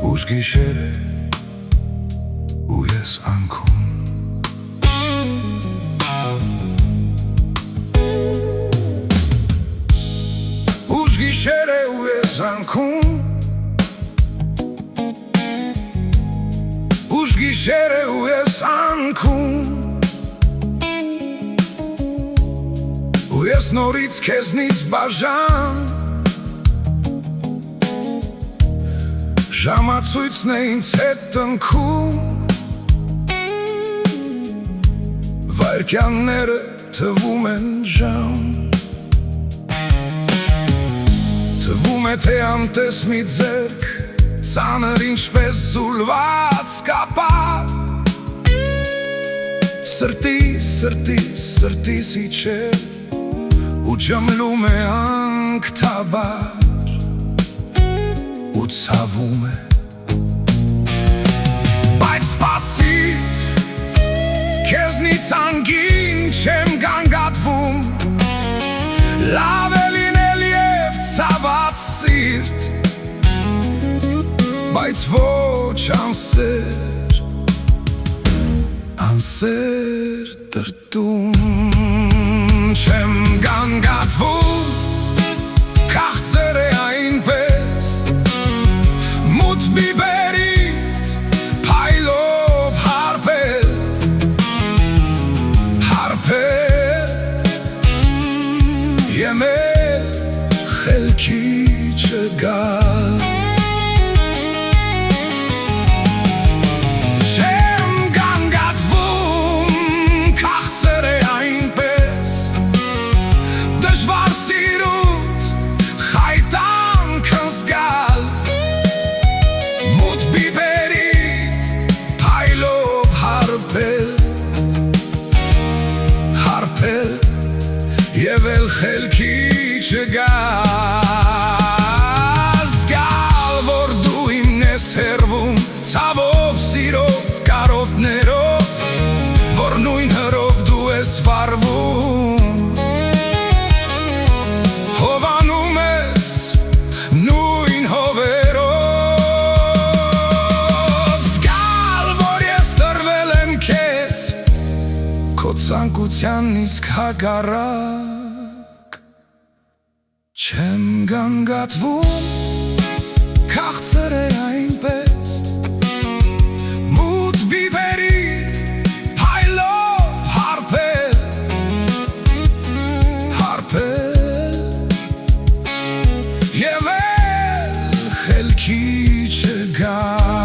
Ուշ գիշեր է ու ես անքում Ուշ գիշեր է ու ես անքում Ուշ գիշեր է ու ես անքում Ու ես նորից քեզնից բաժան Ժամացույցն է ինձ հետ տնքում Վայրկյանները թվում են ժամ Թվում է թե անտես մի ձերք Ծանր ինչպես զուլված կապա Սրտիս իջեր Ու ջմլում է անկթաբար Ու ցավում է Բայց սպասի Քեզնից անգին չեմ գանգատվում Լավ է լինել և ցաված սիրտ Բայց ոչ անսեր տրտում Չեմ գանգատվում Քաղցր է այնպես Մութ բիբերից փայլով հարբել Եմել խելքի չգալ Եվ էլ խելքի չգալ Զգալ, որ դու իմն ես հեռվում Ցավով, սիրով, կարոտներով Որ նույն հրով դու ես վարվում Հովանում ես նույն հովերով Զգալ, որ ես տրվել եմ քեզ Քո ցանկության իսկ հակառակ Չեմ գանգատվում, քաղցր է այնպես Մութ բիբերից փայլով հարբել Եվ էլ խելքի չգալ